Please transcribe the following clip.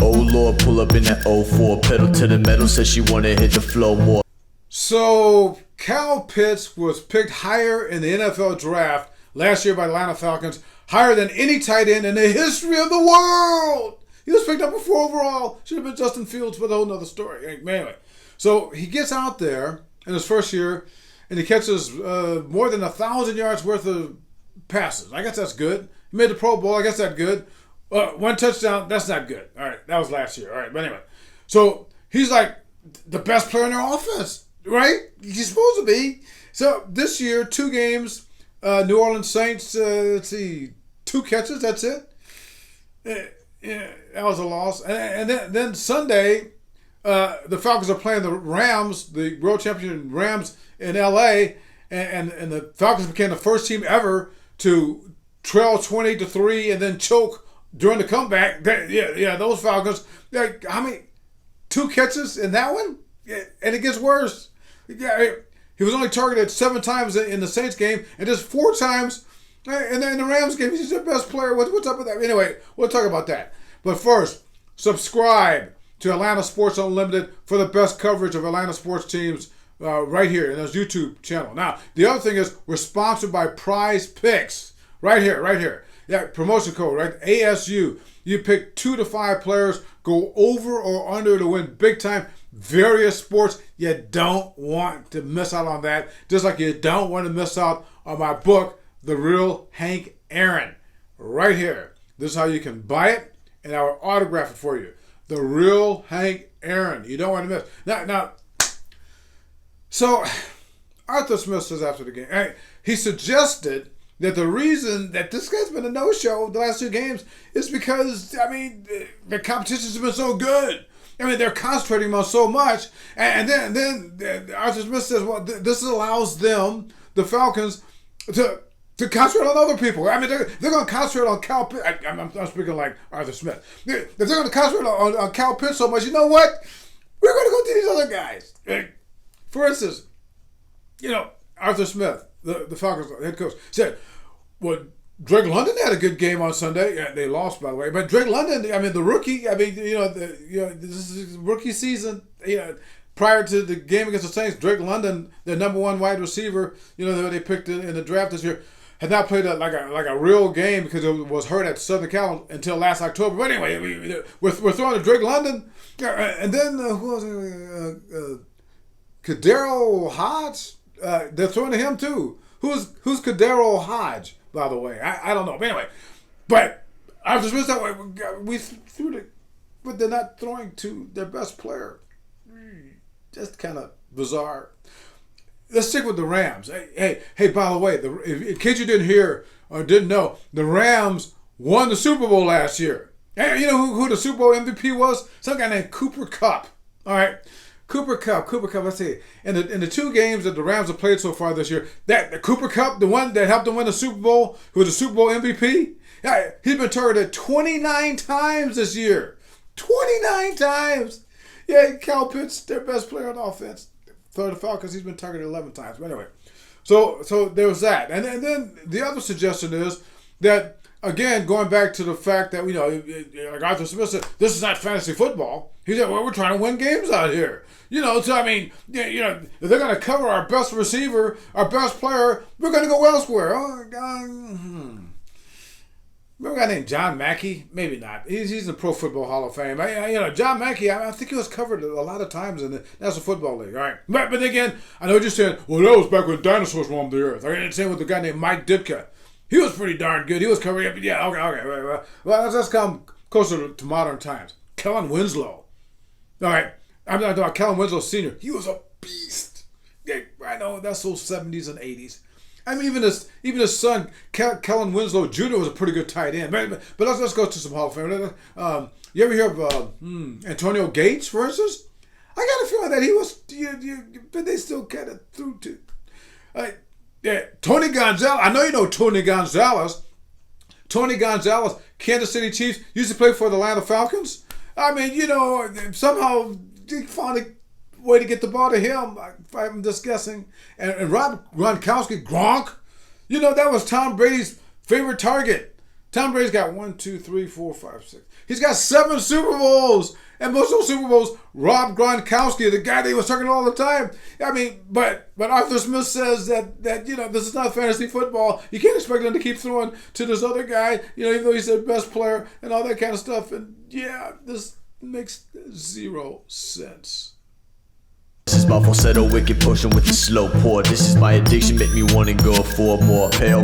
Oh Lord, pull up in that '04, pedal to the metal, said she wanna hit the flow more. So, Kyle Pitts was picked higher in the NFL draft last year by the Atlanta Falcons, higher than any tight end in the history of the world. He was picked up at 4 overall. Should have been Justin Fields, but a whole nother story. Anyway, so he gets out there in his first year, and he catches more than 1,000 yards worth of passes. I guess that's good. He made the Pro Bowl. I guess that's good. 1 touchdown, that's not good. All right, that was last year. All right, but anyway. So he's like the best player in their offense, right? He's supposed to be. So this year, 2 games, New Orleans Saints, 2 catches, that's it. Yeah, that was a loss. And then Sunday, the Falcons are playing the Rams, the world champion Rams in L.A., and the Falcons became the first team ever to trail 20-3 and then choke during the comeback. Those Falcons. How many? 2 catches in that one? Yeah, and it gets worse. Yeah, he was only targeted 7 times in the Saints game and just 4 times in the Rams game. He's their best player. What's up with that? Anyway, we'll talk about that. But first, subscribe to Atlanta Sports Unlimited for the best coverage of Atlanta sports teams right here in this YouTube channel. Now, the other thing is we're sponsored by Prize Picks. Right here. Yeah, promotion code, right? ASU. You pick 2 to 5 players, go over or under to win big time. Various sports. You don't want to miss out on that. Just like you don't want to miss out on my book, The Real Hank Aaron. Right here. This is how you can buy it, and I will autograph it for you. The Real Hank Aaron. You don't want to miss. Now, so Arthur Smith says after the game, he suggested that the reason that this guy's been a no-show the last 2 games is because, the competition's been so good. They're concentrating on so much. And then Arthur Smith says, well, this allows them, the Falcons, to concentrate on other people. They're going to concentrate on Cal Pitts. I'm speaking like Arthur Smith. If they're going to concentrate on Cal Pitts so much, you know what? We're going to go to these other guys. For instance, Arthur Smith, the Falcons head coach, said, well, Drake London had a good game on Sunday. Yeah, they lost, by the way. But Drake London, the rookie, this is rookie season. Prior to the game against the Saints, Drake London, the number 1 wide receiver, that they picked in the draft this year, had not played like a real game because it was hurt at Southern Cal until last October. But anyway, we're throwing to Drake London, and then who was it? Kadero Hodge. They're throwing to him too. Who's Kadero Hodge, by the way? I don't know. But anyway, but Arthur Smith that way we threw it, but they're not throwing to their best player. Just kind of bizarre. Let's stick with the Rams. Hey, by the way, in case you didn't hear or didn't know, the Rams won the Super Bowl last year. And you know who the Super Bowl MVP was? Some guy named Cooper Kupp. All right. Cooper Kupp, let's see. In the 2 games that the Rams have played so far this year, that Cooper Kupp, the one that helped them win the Super Bowl, who was the Super Bowl MVP, he's been targeted 29 times this year. 29 times! Yeah, Kyle Pitts, their best player on offense. For the Falcons, he's been targeted 11 times. But anyway, so there was that. And then the other suggestion is that, again, going back to the fact that, like Arthur Smith said, this is not fantasy football. He said, well, we're trying to win games out here. If they're going to cover our best receiver, our best player, we're going to go elsewhere. Oh, God. Remember a guy named John Mackey? Maybe not. He's in the Pro Football Hall of Fame. John Mackey, I think he was covered a lot of times in the National Football League. All right. But again, I know what you're saying, well, that was back when dinosaurs roamed the earth. I didn't say with the guy named Mike Ditka. He was pretty darn good. He was covering up. Yeah, okay. Right. Well, let's come closer to modern times. Kellen Winslow. All right. I'm not talking about Kellen Winslow Sr. He was a beast. Yeah, I know, that's those 70s and 80s. Even his son, Kellen Winslow Jr. was a pretty good tight end. But let's go to some Hall of Fame. You ever hear of Antonio Gates, for instance? I got a feeling that he was, but they still kind of threw to. Tony Gonzalez. I know you know Tony Gonzalez. Tony Gonzalez, Kansas City Chiefs, used to play for the Atlanta Falcons. Somehow they found a way to get the ball to him. I'm just guessing. And Rob Gronkowski, Gronk, that was Tom Brady's favorite target. Tom Brady's got 1, 2, 3, 4, 5, 6. He's got 7 Super Bowls. And most of those Super Bowls, Rob Gronkowski, the guy they was talking all the time. I mean, but Arthur Smith says that this is not fantasy football. You can't expect him to keep throwing to this other guy, even though he's their best player and all that kind of stuff. And yeah, this makes 0 sense. This is my falsetto, wicked potion with the slow pour. This is my addiction, make me wanna go for more. Pale